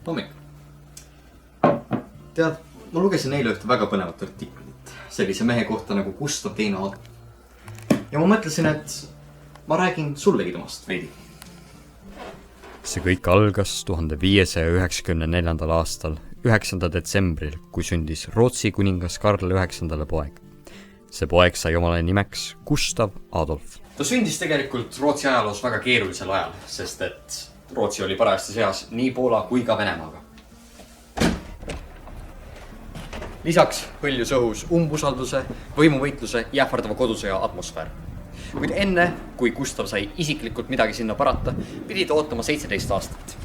Hommik. Tead, ma lugesin eile ühte väga põnevat artiklit sellise mehe kohta nagu Gustav II Adolf. Ja ma mõtlesin, et ma räägin sullegi temast veidi. See kõik algas 1594. aastal, 9. detsembril, kui sündis Rootsi kuningas Karl 9. poeg. See poeg sai omale nimeks Gustav Adolf. Ta sündis tegelikult Rootsi ajaloos väga keerulisel ajal, sest et Rootsi oli parajasti seas nii Poola kui ka Venemaaga. Lisaks põljus õhus umbusalduse, võimuvõitluse ja ähvardava kodusõja atmosfäär. Kuid enne, kui Gustav sai isiklikult midagi sinna parata, pidi ta ootama 17 aastat.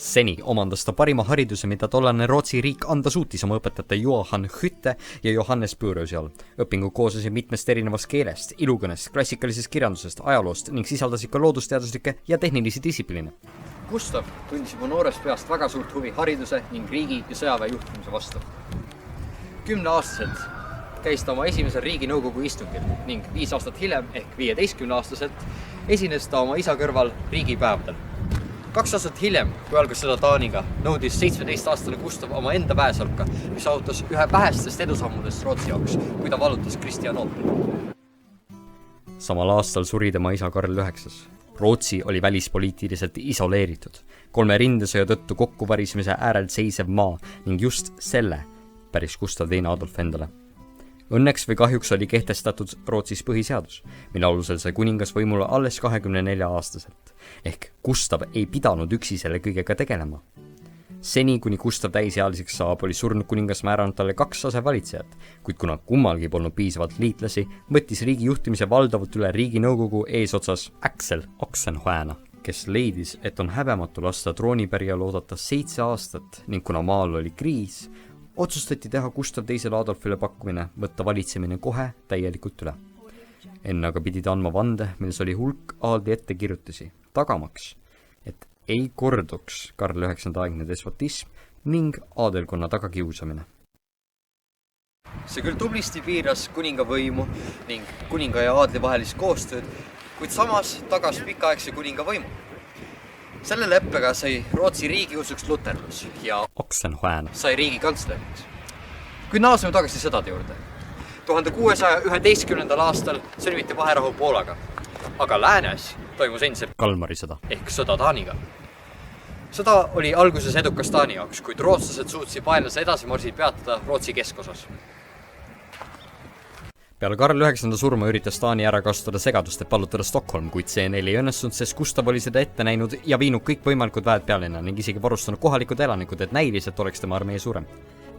Seni omandas ta parima hariduse, mida tollane Rootsi riik anda suutis oma õpetajate Johan Hytte ja Johannes Pöörösi all. Õpingud koosnesid mitmest erinevast keelest, ilukõnest, klassikalisest kirjandusest, ajaloost ning sisaldasid ka loodusteaduslikke ja tehnilisi distsipliine. Gustav tundis juba noorest peast väga suurt huvi hariduse ning riigi ja sõjaväe juhtimise vastu. 10-aastaselt käis ta oma esimesel riiginõukogu istungil ning 5 aastat hiljem ehk 15-aastaselt esines ta oma isa kõrval riigipäevadel. 2 aastat hiljem, kui algas sõda Taaniga, nõudis 17-aastane Gustav oma enda väesalka, mis saavutas ühe vähestest edusammudest Rootsi jaoks, kui ta vallutas Kristianoopoli. Samal aastal suri tema isa Karl 9. Rootsi oli välispoliitiliselt isoleeritud, 3 rindesõja tõttu kokkuvarisemise äärel seisev maa ning just selle päris Gustav II Adolf endale. Õnneks või kahjuks oli kehtestatud Rootsis põhiseadus, mille alusel sai kuningas võimule alles 24-aastaselt, ehk Gustav ei pidanud üksi selle kõigega tegelema. Seni, kuni Gustav täisealiseks saab, oli surnud kuningas määranud talle 2 asevalitsejat, kuid kuna kummalgi polnud piisavalt liitlasi, võttis riigi juhtimise valdavalt üle riiginõukogu eesotsas Axel Oxenstierna, kes leidis, et on häbematu lasta troonipärjal oodata 7 aastat ning kuna maal oli kriis, otsustati teha Gustav II Adolfile pakkumine võtta valitsemine kohe täielikult üle. Enne aga pidi ta andma vande, milles oli hulk aadli ettekirjutusi, tagamaks, et ei korduks Karl 9. aegne despotism ning aadelkonna tagakiusamine. See küll tublisti piiras kuninga võimu ning kuninga ja aadli vahelist koostööd, kuid samas tagas pikaaegse kuninga võimu. Selle leppega sai Rootsi riigiusuks luterlus ja Oxenstierna sai riigi kantsleriks. Kuid naaseme tagasi sõdade juurde. 1611. aastal sõlmiti vaherahu Poolaga, aga läänes toimus endiselt Kalmari sõda ehk sõda Taaniga. Sõda oli alguses edukas Taani jaoks, kuid rootslased suutsid vaenlase edasimorsid peatada Rootsi keskosas. Peale Karl 9. surma üritas Taani ära kasutada segadust, et pallutada Stockholm, kuid see neil ei õnnestunud, sest Gustav oli seda ette näinud ja viinud kõik võimalikud väed pealinna ning isegi varustanud kohalikud elanikud, et näiliselt oleks tema armee suurem.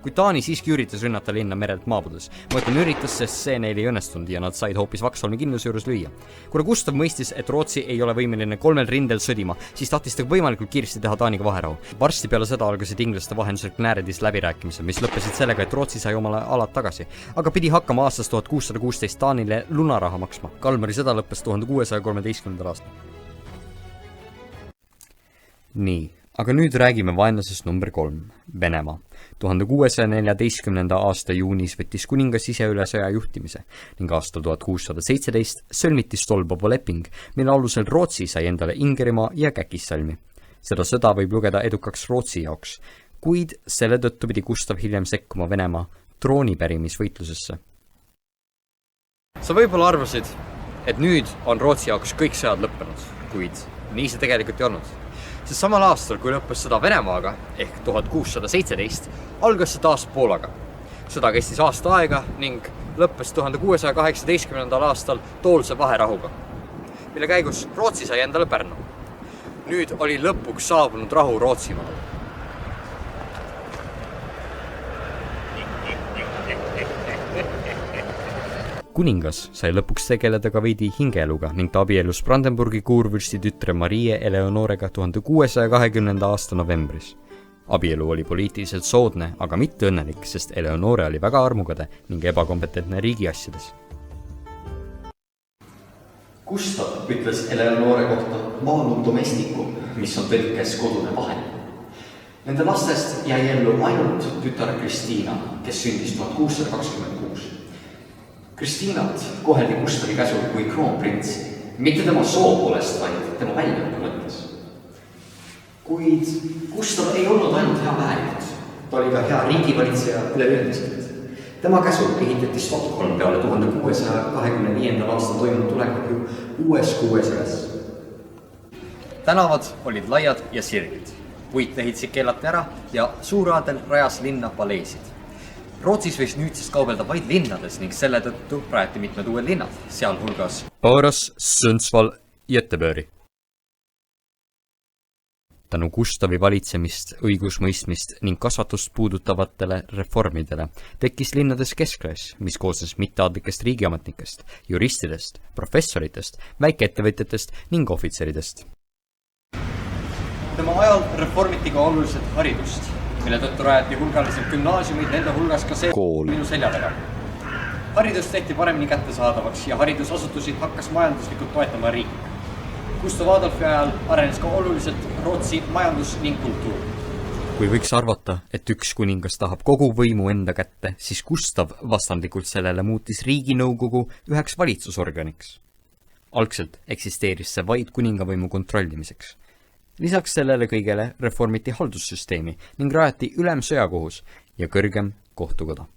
Kuid Taani siiski üritas rünnata linna merelt maabudes. Mõtlen üritas, sest see neil ei õnnestunud ja nad said hoopis Vaksholmi kindluse juures lüüa. Kuna Gustav mõistis, et Rootsi ei ole võimeline 3 rindel sõdima, siis tahtis ta võimalikult kiiresti teha Taaniga vaherahu. Varsti peale seda algasid inglaste vahendusel Knääredis läbirääkimised, mis lõppesid sellega, et Rootsi sai omale alad tagasi, aga pidi hakkama aastast 1616 Taanile lunaraha maksma. Kalmari sõda lõppes 1613. aastal. Nii, aga nüüd räägime vaenlasest number 3, Venemaa. 1614. aasta juunis võttis kuningas ise üle sõja juhtimise ning aastal 1617 sõlmiti Stolbovo leping, mille alusel Rootsi sai endale Ingerimaa ja Käkissalmi. Seda sõda võib lugeda edukaks Rootsi jaoks, kuid selle tõttu pidi Gustav hiljem sekkuma Venemaa troonipärimisvõitlusesse. Sa võib-olla arvasid, et nüüd on Rootsi jaoks kõik sõjad lõppenud, kuid nii see tegelikult ei olnud. Sest samal aastal, kui lõppes sõda Venemaaga, ehk 1617, algas see taas Poolaga. Sõda kestis aasta aega ning lõppes 1618. aastal toolse vaherahuga, mille käigus Rootsi sai endale Pärnu. Nüüd oli lõpuks saabunud rahu Rootsimaal. Kuningas sai lõpuks tegeleda ka veidi hingeeluga ning ta abielus Brandenburgi kuurvürsti tütre Marie Eleonorega 1620. aasta novembris. Abielu oli poliitiliselt soodne, aga mitte õnnelik, sest Eleonore oli väga armukade ning ebakompetentne riigiasjades. Gustav ütles Eleonore kohta manum domesticum, mis on tõlkes kodune vahend. Nende lastest jäi ellu ainult tütar Kristiina, kes sündis 1626. Kristiinat koheldi Gustavi käsul kui kroonprintsi, mitte tema soo poolest, vaid tema väljaõppe mõttes. Kuid Gustav ei olnud ainult hea määritud, ta oli ka hea riigivalitseja üleüldiselt. Tema käsul ehitati Stockholm peale 1625. aastal toimunud tulekahju uues Kuuesjões. Tänavad olid laiad ja sirged, puitlehitsid keelati ära ja suuraadel rajas linna paleesid. Rootsis võis nüüdsest kaubelda vaid linnades ning selle tõttu rajati mitmed uued linnad, sealhulgas Borås, Sundsvall, Göteborg. Tänu Gustavi valitsemist, õigusmõistmist ning kasvatust puudutavatele reformidele tekkis linnades keskklass, mis koosnes mitteaadlikest riigiametnikest, juristidest, professoritest, väikeettevõtjatest ning ohvitseridest. Tema ajal reformiti ka oluliselt haridust, mille tõttu rajati hulgaliselt gümnaasiumid, nende hulgas ka see kool minu selja taga. Haridus tehti paremini kättesaadavaks ja haridusasutusi hakkas majanduslikult toetama riik. Gustav Adolfi ajal arenes ka oluliselt Rootsi majandus ning kultuur. Kui võiks arvata, et üks kuningas tahab kogu võimu enda kätte, siis Gustav vastandlikult sellele muutis riiginõukogu üheks valitsusorganiks. Algselt eksisteeris see vaid kuningavõimu kontrollimiseks. Lisaks sellele kõigele reformiti haldussüsteemi ning rajati ülemsõjakohus ja kõrgem kohtukoda.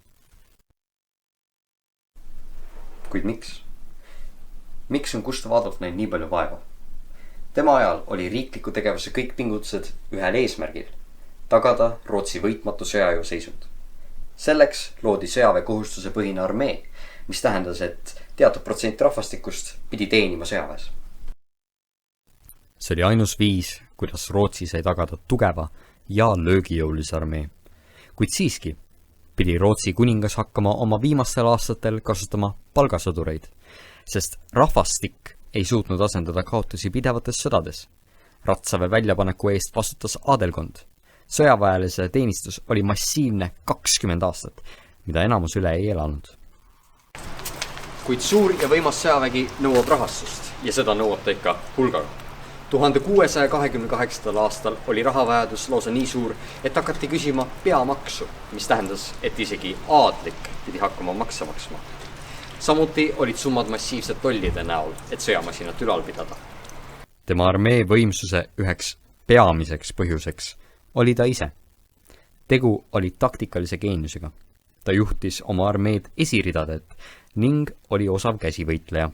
Kuid miks? Miks on Gustav Adolf näinud nii palju vaeva? Tema ajal oli riikliku tegevuse kõik pingutused ühel eesmärgil – tagada Rootsi võitmatu sõjajõu seisund. Selleks loodi sõjaväekohustuse põhine armee, mis tähendas, et teatud protsent rahvastikust pidi teenima sõjaväes. See oli ainus viis, kuidas Rootsi sai tagada tugeva ja löögijõulise armee. Kuid siiski pidi Rootsi kuningas hakkama oma viimastel aastatel kasutama palgasõdureid, sest rahvastik ei suutnud asendada kaotusi pidevates sõdades. Ratsaväe väljapaneku eest vastutas adelkond. Sõjaväelise teenistus oli massiivne 20 aastat, mida enamus üle ei elanud. Kuid suur ja võimas sõjavägi nõuab rahastust ja seda nõuab ta ikka hulgaga. 1628. aastal oli rahavajadus lausa nii suur, et hakati küsima peamaksu, mis tähendas, et isegi aadlik pidi hakkama makse maksma. Samuti olid summad massiivsed tollide näol, et sõjamasinat ülal pidada. Tema armee võimsuse üheks peamiseks põhjuseks oli ta ise. Tegu oli taktikalise geeniusega. Ta juhtis oma armeed esiridadet ning oli osav käsivõitleja.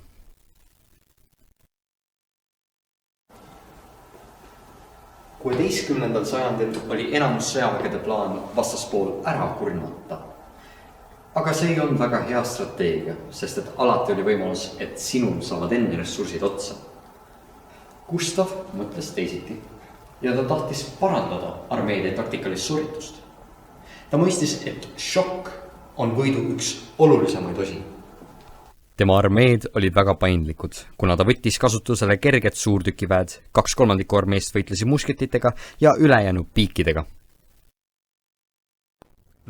XVII sajandil oli enamus sõjavägede plaan vastaspool ära kurnata. Aga see ei olnud väga hea strateegia, sest et alati oli võimalus, et sinul saavad enne ressursid otsa. Gustav mõtles teisiti ja ta tahtis parandada armeede taktikalist suritust. Ta mõistis, et šokk on võidu üks olulisemaid osi. Tema armeed olid väga paindlikud, kuna ta võttis kasutusele kerged suurtükiväed, 2/3 armeest võitlesid musketitega ja ülejäänu piikidega.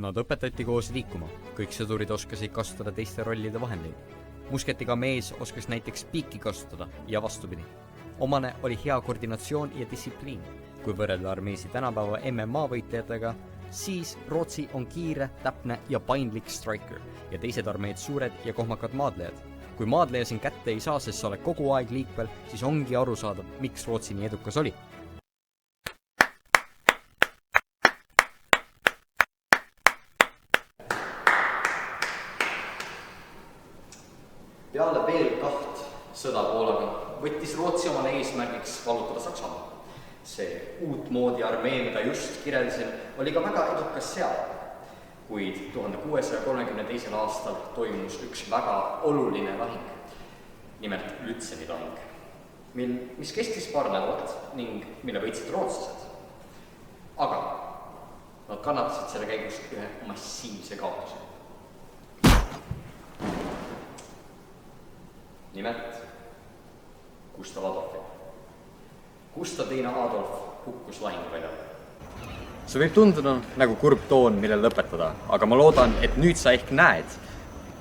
Nad õpetati koos liikuma, kõik sõdurid oskasid kasutada teiste rollide vahendeid. Musketiga mees oskas näiteks piiki kasutada ja vastupidi. Omane oli hea koordinatsioon ja distsipliin. Kui võrrelda armeesi tänapäeva MMA võitlejatega, siis Rootsi on kiire, täpne ja paindlik striker ja teised armeed suured ja kohmakad maadlejad. Kui maadleja siin kätte ei saa, sest sa oled kogu aeg liikvel, siis ongi aru saada, miks Rootsi nii edukas oli. Peale veel 2 sõda Poolaga võttis Rootsi omale eesmärgiks vallutada Saksamaa. See uutmoodi armee, mida just kirjeldasin, oli ka väga edukas seal. Kuid 1632. aastal toimus üks väga oluline lahing, nimelt Lützeni lahing, mis kestis paar nädalat ning mille võitsid rootslased. Aga nad kannatasid selle käigus ühe massiivse kaotuse. Nimelt Gustav Adolfi. Gustav II Adolf hukkus lahinguväljal. See võib tunduda nagu kurb toon, millel lõpetada, aga ma loodan, et nüüd sa ehk näed,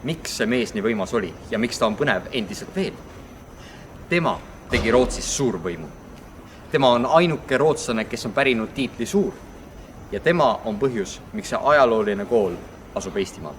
miks see mees nii võimas oli ja miks ta on põnev endiselt veel. Tema tegi Rootsis suurvõimu. Tema on ainuke rootslane, kes on pärinud tiitli suur ja tema on põhjus, miks see ajalooline kool asub Eestimaal.